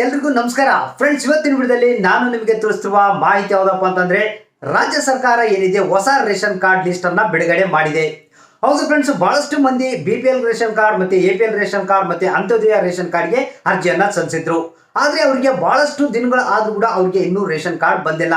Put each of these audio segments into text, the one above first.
ಎಲ್ರಿಗೂ ನಮಸ್ಕಾರ ಫ್ರೆಂಡ್ಸ್, ಇವತ್ತಿನ ವಿಡಿಯೋದಲ್ಲಿ ನಾನು ನಿಮಗೆ ತಿಳಿಸುವ ಮಾಹಿತಿ ಯಾವುದಪ್ಪ ಅಂತಂದ್ರೆ ರಾಜ್ಯ ಸರ್ಕಾರ ಏನಿದೆ ಹೊಸ ರೇಷನ್ ಕಾರ್ಡ್ ಲಿಸ್ಟ್ ಅನ್ನ ಬಿಡುಗಡೆ ಮಾಡಿದೆ. ಹೌದು ಫ್ರೆಂಡ್ಸ್, ಬಹಳಷ್ಟು ಮಂದಿ BPL ರೇಷನ್ ಕಾರ್ಡ್ ಮತ್ತೆ APL ರೇಷನ್ ಕಾರ್ಡ್ ಮತ್ತೆ ಅಂತ್ಯೋದಯ ರೇಷನ್ ಕಾರ್ಡ್ಗೆ ಅರ್ಜಿಯನ್ನ ಸಲ್ಲಿಸಿದ್ರು. ಆದ್ರೆ ಅವರಿಗೆ ಬಹಳಷ್ಟು ದಿನಗಳು ಆದ್ರೂ ಕೂಡ ಅವರಿಗೆ ಇನ್ನೂ ರೇಷನ್ ಕಾರ್ಡ್ ಬಂದಿಲ್ಲ.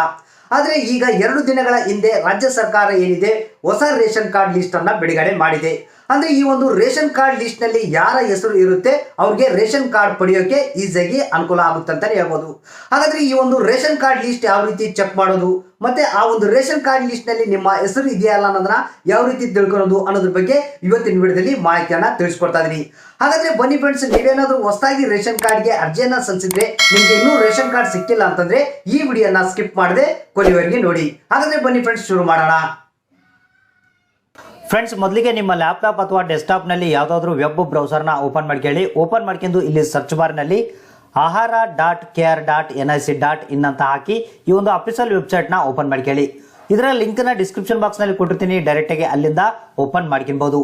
ಆದ್ರೆ ಈಗ 2 ದಿನಗಳ ಹಿಂದೆ ರಾಜ್ಯ ಸರ್ಕಾರ ಏನಿದೆ ಹೊಸ ರೇಷನ್ ಕಾರ್ಡ್ ಲಿಸ್ಟ್ ಅನ್ನ ಬಿಡುಗಡೆ ಮಾಡಿದೆ. ಅಂದ್ರೆ ಈ ಒಂದು ರೇಷನ್ ಕಾರ್ಡ್ ಲಿಸ್ಟ್ ನಲ್ಲಿ ಯಾರ ಹೆಸರು ಇರುತ್ತೆ ಅವ್ರಿಗೆ ರೇಷನ್ ಕಾರ್ಡ್ ಪಡೆಯೋಕೆ ಈಸಿಯಾಗಿ ಅನುಕೂಲ ಆಗುತ್ತೆ ಅಂತಾನೆ ಹೇಳ್ಬೋದು. ಹಾಗಾದ್ರೆ ಈ ಒಂದು ರೇಷನ್ ಕಾರ್ಡ್ ಲಿಸ್ಟ್ ಯಾವ ರೀತಿ ಚೆಕ್ ಮಾಡೋದು ಮತ್ತೆ ಆ ಒಂದು ರೇಷನ್ ಕಾರ್ಡ್ ಲಿಸ್ಟ್ ನಲ್ಲಿ ನಿಮ್ಮ ಹೆಸರು ಇದೆಯಲ್ಲ ಅನ್ನೋದನ್ನ ಯಾವ ರೀತಿ ತಿಳ್ಕೊಳ್ಳೋದು ಅನ್ನೋದ್ರ ಬಗ್ಗೆ ಇವತ್ತಿನ ವಿಡಿಯೋದಲ್ಲಿ ಮಾಹಿತಿಯನ್ನ ತಿಳಿಸ್ಕೊಡ್ತಾ ಇದೀನಿ. ಹಾಗಾದ್ರೆ ಬನ್ನಿ ಫ್ರೆಂಡ್ಸ್, ನೀವೇನಾದ್ರೂ ಹೊಸದಾಗಿ ರೇಷನ್ ಕಾರ್ಡ್ಗೆ ಅರ್ಜಿಯನ್ನ ಸಲ್ಲಿಸಿದ್ರೆ ನಿಮ್ಗೆ ಇನ್ನೂ ರೇಷನ್ ಕಾರ್ಡ್ ಸಿಕ್ಕಿಲ್ಲ ಅಂತಂದ್ರೆ ಈ ವಿಡಿಯೋನ ಸ್ಕಿಪ್ ಮಾಡದೆ ಕೊನೆವರೆಗೆ ನೋಡಿ. ಹಾಗಾದ್ರೆ ಬನ್ನಿ ಫ್ರೆಂಡ್ಸ್, ಶುರು ಮಾಡೋಣ. ಫ್ರೆಂಡ್ಸ್, ಮೊದಲಿಗೆ ನಿಮ್ಮ ಲ್ಯಾಪ್ಟಾಪ್ ಅಥವಾ ಡೆಸ್ಕ್ಟಾಪ್ನಲ್ಲಿ ಯಾವುದಾದ್ರೂ ವೆಬ್ ಬ್ರೌಸರ್ನ ಓಪನ್ ಮಾಡ್ಕೊಳ್ಳಿ. ಓಪನ್ ಮಾಡ್ಕೊಂಡು ಇಲ್ಲಿ ಸರ್ಚ್ ಬಾರ್ನಲ್ಲಿ ahara.kr.nic.in ಅಂತ ಹಾಕಿ ಈ ಒಂದು ಅಫಿಷಿಯಲ್ ವೆಬ್ಸೈಟ್ನ ಓಪನ್ ಮಾಡ್ಕೊಳ್ಳಿ. ಇದರ ಲಿಂಕ್ನ ಡಿಸ್ಕ್ರಿಪ್ಷನ್ ಬಾಕ್ಸ್ನಲ್ಲಿ ಕೊಟ್ಟಿರ್ತೀನಿ, ಡೈರೆಕ್ಟಾಗಿ ಅಲ್ಲಿಂದ ಓಪನ್ ಮಾಡ್ಕೊಬಹುದು.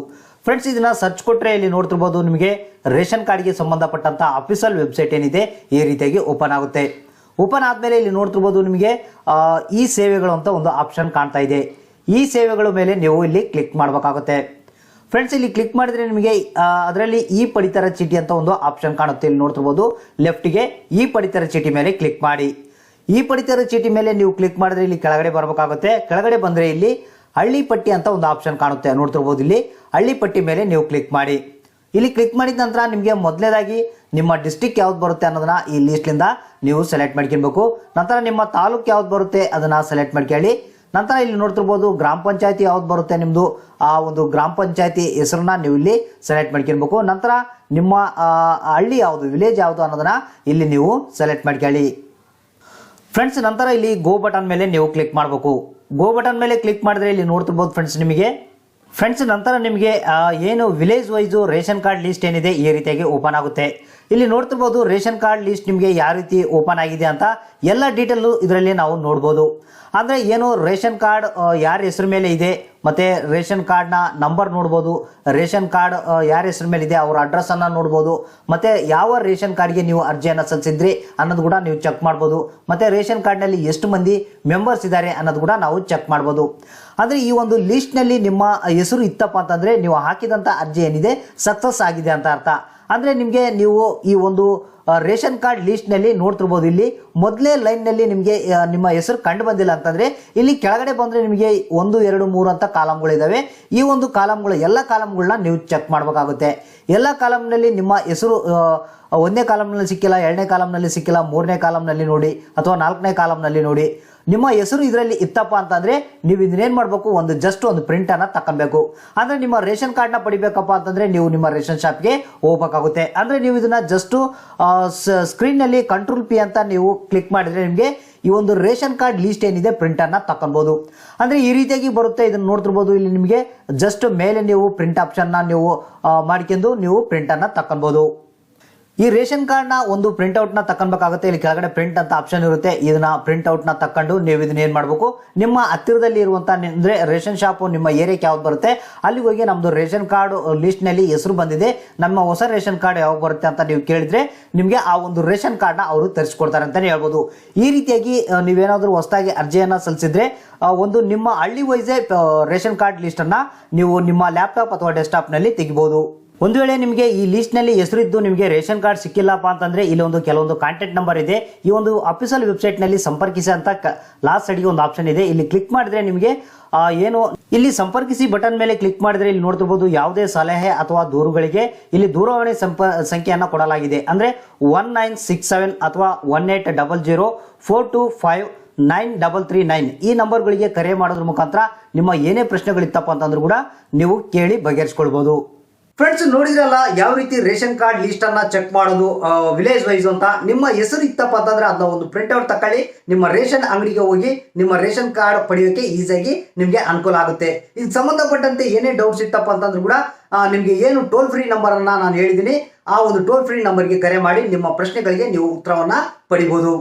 ಫ್ರೆಂಡ್ಸ್, ಇದನ್ನ ಸರ್ಚ್ ಕೊಟ್ಟರೆ ಇಲ್ಲಿ ನೋಡ್ತಿರ್ಬೋದು, ನಿಮಗೆ ರೇಷನ್ ಕಾರ್ಡ್ಗೆ ಸಂಬಂಧಪಟ್ಟಂಥ ಅಫಿಷಿಯಲ್ ವೆಬ್ಸೈಟ್ ಏನಿದೆ ಈ ರೀತಿಯಾಗಿ ಓಪನ್ ಆಗುತ್ತೆ. ಓಪನ್ ಆದಮೇಲೆ ಇಲ್ಲಿ ನೋಡ್ತಿರ್ಬೋದು, ನಿಮಗೆ ಈ ಸೇವೆಗಳು ಅಂತ ಒಂದು ಆಪ್ಷನ್ ಕಾಣ್ತಾ ಇದೆ. ಈ ಸೇವೆಗಳ ಮೇಲೆ ನೀವು ಇಲ್ಲಿ ಕ್ಲಿಕ್ ಮಾಡಬೇಕಾಗುತ್ತೆ. ಫ್ರೆಂಡ್ಸ್, ಇಲ್ಲಿ ಕ್ಲಿಕ್ ಮಾಡಿದ್ರೆ ನಿಮಗೆ ಅದರಲ್ಲಿ ಈ ಪಡಿತರ ಚೀಟಿ ಅಂತ ಒಂದು ಆಪ್ಷನ್ ಕಾಣುತ್ತೆ. ಇಲ್ಲಿ ನೋಡ್ತಿರ್ಬೋದು, ಲೆಫ್ಟ್ಗೆ ಈ ಪಡಿತರ ಚೀಟಿ ಮೇಲೆ ಕ್ಲಿಕ್ ಮಾಡಿ. ಈ ಪಡಿತರ ಚೀಟಿ ಮೇಲೆ ನೀವು ಕ್ಲಿಕ್ ಮಾಡಿದ್ರೆ ಇಲ್ಲಿ ಕೆಳಗಡೆ ಬರಬೇಕಾಗುತ್ತೆ. ಕೆಳಗಡೆ ಬಂದರೆ ಇಲ್ಲಿ ಹಳ್ಳಿ ಪಟ್ಟಿ ಅಂತ ಒಂದು ಆಪ್ಷನ್ ಕಾಣುತ್ತೆ. ನೋಡ್ತಿರ್ಬೋದು, ಇಲ್ಲಿ ಹಳ್ಳಿ ಪಟ್ಟಿ ಮೇಲೆ ನೀವು ಕ್ಲಿಕ್ ಮಾಡಿ. ಇಲ್ಲಿ ಕ್ಲಿಕ್ ಮಾಡಿದ ನಂತರ ನಿಮಗೆ ಮೊದಲನೇದಾಗಿ ನಿಮ್ಮ ಡಿಸ್ಟಿಕ್ ಯಾವ್ದು ಬರುತ್ತೆ ಅನ್ನೋದನ್ನ ಈ ಲಿಸ್ಟ್ಲಿಂದ ನೀವು ಸೆಲೆಕ್ಟ್ ಮಾಡ್ಕೊಬೇಕು. ನಂತರ ನಿಮ್ಮ ತಾಲೂಕು ಯಾವ್ದು ಬರುತ್ತೆ ಅದನ್ನ ಸೆಲೆಕ್ಟ್ ಮಾಡ್ಕೊಳ್ಳಿ. ನಂತರ ಇಲ್ಲಿ ನೋಡ್ತಿರ್ಬೋದು, ಗ್ರಾಮ ಪಂಚಾಯತಿ ಯಾವ್ದು ಬರುತ್ತೆ ನಿಮ್ಮದು ಆ ಒಂದು ಗ್ರಾಮ ಪಂಚಾಯತಿ ಹೆಸರನ್ನ ನೀವು ಇಲ್ಲಿ ಸೆಲೆಕ್ಟ್ ಮಾಡ್ಕೊಬೇಕು. ನಂತರ ನಿಮ್ಮ ಹಳ್ಳಿ ಯಾವುದು, ವಿಲೇಜ್ ಯಾವುದು ಅನ್ನೋದನ್ನ ಇಲ್ಲಿ ನೀವು ಸೆಲೆಕ್ಟ್ ಮಾಡ್ಕೊಳ್ಳಿ. ಫ್ರೆಂಡ್ಸ್, ನಂತರ ಇಲ್ಲಿ ಗೋ ಬಟನ್ ಮೇಲೆ ನೀವು ಕ್ಲಿಕ್ ಮಾಡಬೇಕು. ಗೋ ಬಟನ್ ಮೇಲೆ ಕ್ಲಿಕ್ ಮಾಡಿದ್ರೆ ಇಲ್ಲಿ ನೋಡ್ತಿರ್ಬೋದು ಫ್ರೆಂಡ್ಸ್, ನಂತರ ನಿಮಗೆ ಏನು village wise ration card list ಏನಿದೆ ಈ ರೀತಿಯಾಗಿ ಓಪನ್ ಆಗುತ್ತೆ. ಇಲ್ಲಿ ನೋಡ್ತಿರ್ಬೋದು, ರೇಷನ್ ಕಾರ್ಡ್ ಲಿಸ್ಟ್ ನಿಮಗೆ ಯಾವ ರೀತಿ ಓಪನ್ ಆಗಿದೆ ಅಂತ ಎಲ್ಲ ಡೀಟೇಲು ಇದರಲ್ಲಿ ನಾವು ನೋಡ್ಬೋದು. ಅಂದರೆ ಏನು ರೇಷನ್ ಕಾರ್ಡ್ ಯಾರ ಹೆಸರು ಮೇಲೆ ಇದೆ ಮತ್ತು ರೇಷನ್ ಕಾರ್ಡ್ನ ನಂಬರ್ ನೋಡ್ಬೋದು, ರೇಷನ್ ಕಾರ್ಡ್ ಯಾರ ಹೆಸರು ಮೇಲೆ ಇದೆ ಅವರ ಅಡ್ರೆಸ್ಸನ್ನು ನೋಡ್ಬೋದು, ಮತ್ತು ಯಾವ ರೇಷನ್ ಕಾರ್ಡ್ಗೆ ನೀವು ಅರ್ಜಿಯನ್ನು ಸಲ್ಲಿಸಿದ್ರಿ ಅನ್ನೋದು ಕೂಡ ನೀವು ಚೆಕ್ ಮಾಡ್ಬೋದು, ಮತ್ತು ರೇಷನ್ ಕಾರ್ಡ್ನಲ್ಲಿ ಎಷ್ಟು ಮಂದಿ ಮೆಂಬರ್ಸ್ ಇದ್ದಾರೆ ಅನ್ನೋದು ಕೂಡ ನಾವು ಚೆಕ್ ಮಾಡ್ಬೋದು. ಅಂದರೆ ಈ ಒಂದು ಲಿಸ್ಟ್ನಲ್ಲಿ ನಿಮ್ಮ ಹೆಸರು ಇತ್ತಪ್ಪ ಅಂತಂದರೆ ನೀವು ಹಾಕಿದಂಥ ಅರ್ಜಿ ಏನಿದೆ ಸಕ್ಸಸ್ ಆಗಿದೆ ಅಂತ ಅರ್ಥ. ಅಂದರೆ ನಿಮಗೆ ನೀವು ಈ ಒಂದು ರೇಷನ್ ಕಾರ್ಡ್ ಲಿಸ್ಟ್ನಲ್ಲಿ ನೋಡ್ತಿರ್ಬೋದು, ಇಲ್ಲಿ ಮೊದಲೇ ಲೈನ್ನಲ್ಲಿ ನಿಮಗೆ ನಿಮ್ಮ ಹೆಸರು ಕಂಡು ಬಂದಿಲ್ಲ ಅಂತಂದರೆ ಇಲ್ಲಿ ಕೆಳಗಡೆ ಬಂದರೆ ನಿಮಗೆ 1, 2, 3 ಅಂತ ಕಾಲಮ್ಗಳಿದ್ದಾವೆ. ಈ ಒಂದು ಕಾಲಮ್ಗಳು ಎಲ್ಲ ಕಾಲಮ್ಗಳನ್ನ ನೀವು ಚೆಕ್ ಮಾಡಬೇಕಾಗುತ್ತೆ. ಎಲ್ಲ ಕಾಲಮ್ನಲ್ಲಿ ನಿಮ್ಮ ಹೆಸರು 1ನೇ ಕಾಲಮ್ನಲ್ಲಿ ಸಿಕ್ಕಿಲ್ಲ, 2ನೇ ಕಾಲಮ್ನಲ್ಲಿ ಸಿಕ್ಕಿಲ್ಲ, 3ನೇ ಕಾಲಮ್ನಲ್ಲಿ ನೋಡಿ ಅಥವಾ 4ನೇ ಕಾಲಮ್ನಲ್ಲಿ ನೋಡಿ. ನಿಮ್ಮ ಹೆಸರು ಇದರಲ್ಲಿ ಇತ್ತಪ್ಪ ಅಂತಂದರೆ ನೀವು ಇದನ್ನೇನು ಮಾಡಬೇಕು, ಜಸ್ಟ್ ಒಂದು ಪ್ರಿಂಟನ್ನು ತಗೊಬೇಕು. ಅಂದರೆ ನಿಮ್ಮ ರೇಷನ್ ಕಾರ್ಡ್ನ ಪಡಿಬೇಕಪ್ಪ ಅಂತಂದರೆ ನೀವು ನಿಮ್ಮ ರೇಷನ್ ಶಾಪ್ಗೆ ಹೋಗ್ಬೇಕಾಗುತ್ತೆ. ಅಂದರೆ ನೀವು ಇದನ್ನು ಜಸ್ಟು ಸ್ಕ್ರೀನ್ನಲ್ಲಿ Ctrl+P ಅಂತ ನೀವು ಕ್ಲಿಕ್ ಮಾಡಿದರೆ ನಿಮಗೆ ಈ ಒಂದು ರೇಷನ್ ಕಾರ್ಡ್ ಲಿಸ್ಟ್ ಏನಿದೆ ಪ್ರಿಂಟನ್ನು ತಗೊಬೋದು. ಅಂದರೆ ಈ ರೀತಿಯಾಗಿ ಬರುತ್ತೆ. ಇದನ್ನು ನೋಡ್ತಿರ್ಬೋದು, ಇಲ್ಲಿ ನಿಮಗೆ ಜಸ್ಟ್ ಮೇಲೆ ನೀವು ಪ್ರಿಂಟ್ ಆಪ್ಷನ್ನ ನೀವು ಮಾಡ್ಕೊಂಡು ನೀವು ಪ್ರಿಂಟನ್ನು ತಗೊಬೋದು. ಈ ರೇಷನ್ ಕಾರ್ಡ್ನ ಒಂದು ಪ್ರಿಂಟ್ಔಟ್ನ ತಗೊಬೇಕಾಗುತ್ತೆ. ಇಲ್ಲಿ ಕೆಳಗಡೆ ಪ್ರಿಂಟ್ ಅಂತ ಆಪ್ಷನ್ ಇರುತ್ತೆ. ಇದನ್ನ ಪ್ರಿಂಟ್ಔಟ್ನ ತಕೊಂಡು ನೀವು ಇದನ್ನ ಏನು ಮಾಡಬೇಕು, ನಿಮ್ಮ ಹತ್ತಿರದಲ್ಲಿ ಇರುವಂಥ ಅಂದರೆ ರೇಷನ್ ಶಾಪು ನಿಮ್ಮ ಏರಿಯಾಕ್ಕೆ ಯಾವ್ದು ಬರುತ್ತೆ ಅಲ್ಲಿಗೆ ಹೋಗಿ ನಮ್ಮದು ರೇಷನ್ ಕಾರ್ಡ್ ಲಿಸ್ಟ್ನಲ್ಲಿ ಹೆಸರು ಬಂದಿದೆ, ನಮ್ಮ ಹೊಸ ರೇಷನ್ ಕಾರ್ಡ್ ಯಾವಾಗ ಬರುತ್ತೆ ಅಂತ ನೀವು ಕೇಳಿದ್ರೆ ನಿಮಗೆ ಆ ಒಂದು ರೇಷನ್ ಕಾರ್ಡ್ನ ಅವರು ತರಿಸ್ಕೊಡ್ತಾರೆ ಅಂತಲೇ ಹೇಳ್ಬೋದು. ಈ ರೀತಿಯಾಗಿ ನೀವೇನಾದರೂ ಹೊಸದಾಗಿ ಅರ್ಜಿಯನ್ನು ಸಲ್ಲಿಸಿದ್ರೆ ನಿಮ್ಮ ಹಳ್ಳಿ ವೈಸೇ ರೇಷನ್ ಕಾರ್ಡ್ ಲಿಸ್ಟನ್ನು ನೀವು ನಿಮ್ಮ ಲ್ಯಾಪ್ಟಾಪ್ ಅಥವಾ ಡೆಸ್ಕ್ಟಾಪ್ನಲ್ಲಿ ತೆಗಿಬೋದು. ಒಂದು ವೇಳೆ ನಿಮಗೆ ಈ ಲಿಸ್ಟ್ನಲ್ಲಿ ಹೆಸರಿದ್ದು ನಿಮಗೆ ರೇಷನ್ ಕಾರ್ಡ್ ಸಿಕ್ಕಿಲ್ಲಪ್ಪ ಅಂತಂದರೆ ಇಲ್ಲಿ ಕೆಲವೊಂದು ಕಾಂಟ್ಯಾಕ್ಟ್ ನಂಬರ್ ಇದೆ. ಈ ಒಂದು ಅಫಿಷಿಯಲ್ ವೆಬ್ಸೈಟ್ನಲ್ಲಿ ಸಂಪರ್ಕಿಸಿ ಅಂತ ಲಾಸ್ಟ್ ಸೈಡ್ಗೆ ಒಂದು ಆಪ್ಷನ್ ಇದೆ. ಇಲ್ಲಿ ಕ್ಲಿಕ್ ಮಾಡಿದ್ರೆ ನಿಮಗೆ ಇಲ್ಲಿ ಸಂಪರ್ಕಿಸಿ ಬಟನ್ ಮೇಲೆ ಕ್ಲಿಕ್ ಮಾಡಿದ್ರೆ ಇಲ್ಲಿ ನೋಡ್ತಿರ್ಬೋದು, ಯಾವುದೇ ಸಲಹೆ ಅಥವಾ ದೂರುಗಳಿಗೆ ಇಲ್ಲಿ ದೂರವಾಣಿ ಸಂಖ್ಯೆಯನ್ನು ಕೊಡಲಾಗಿದೆ. ಅಂದರೆ 1967 ಅಥವಾ 1800425939 ಈ ನಂಬರ್ಗಳಿಗೆ ಕರೆ ಮಾಡೋದ್ರ ಮುಖಾಂತರ ನಿಮ್ಮ ಏನೇ ಪ್ರಶ್ನೆಗಳಿತ್ತಪ್ಪ ಅಂತಂದ್ರೂ ಕೂಡ ನೀವು ಕೇಳಿ ಬಗೆಹರಿಸ್ಕೊಳ್ಬೋದು. ಫ್ರೆಂಡ್ಸ್, ನೋಡಿದ್ರಲ್ಲ ಯಾವ ರೀತಿ ರೇಷನ್ ಕಾರ್ಡ್ ಲಿಸ್ಟ್ ಅನ್ನ ಚೆಕ್ ಮಾಡೋದು ವಿಲೇಜ್ ವೈಸ್ ಅಂತ. ನಿಮ್ಮ ಹೆಸರು ಇತ್ತಪ್ಪ ಅಂತಂದ್ರೆ ಅದನ್ನ ಒಂದು ಪ್ರಿಂಟ್ಔಟ್ ತಕೊಳ್ಳಿ, ನಿಮ್ಮ ರೇಷನ್ ಅಂಗಡಿಗೆ ಹೋಗಿ ನಿಮ್ಮ ರೇಷನ್ ಕಾರ್ಡ್ ಪಡೆಯೋಕೆ ಈಸಿಯಾಗಿ ನಿಮಗೆ ಅನುಕೂಲ ಆಗುತ್ತೆ. ಇದಕ್ಕೆ ಸಂಬಂಧಪಟ್ಟಂತೆ ಏನೇ ಡೌಟ್ಸ್ ಇತ್ತಪ್ಪ ಅಂತಂದ್ರೂ ಕೂಡ ನಿಮಗೆ ಏನು ಟೋಲ್ ಫ್ರೀ ನಂಬರ್ ಅನ್ನ ನಾನು ಹೇಳಿದ್ದೀನಿ, ಆ ಒಂದು ಟೋಲ್ ಫ್ರೀ ನಂಬರ್ಗೆ ಕರೆ ಮಾಡಿ ನಿಮ್ಮ ಪ್ರಶ್ನೆಗಳಿಗೆ ನೀವು ಉತ್ತರವನ್ನ ಪಡಿಬಹುದು.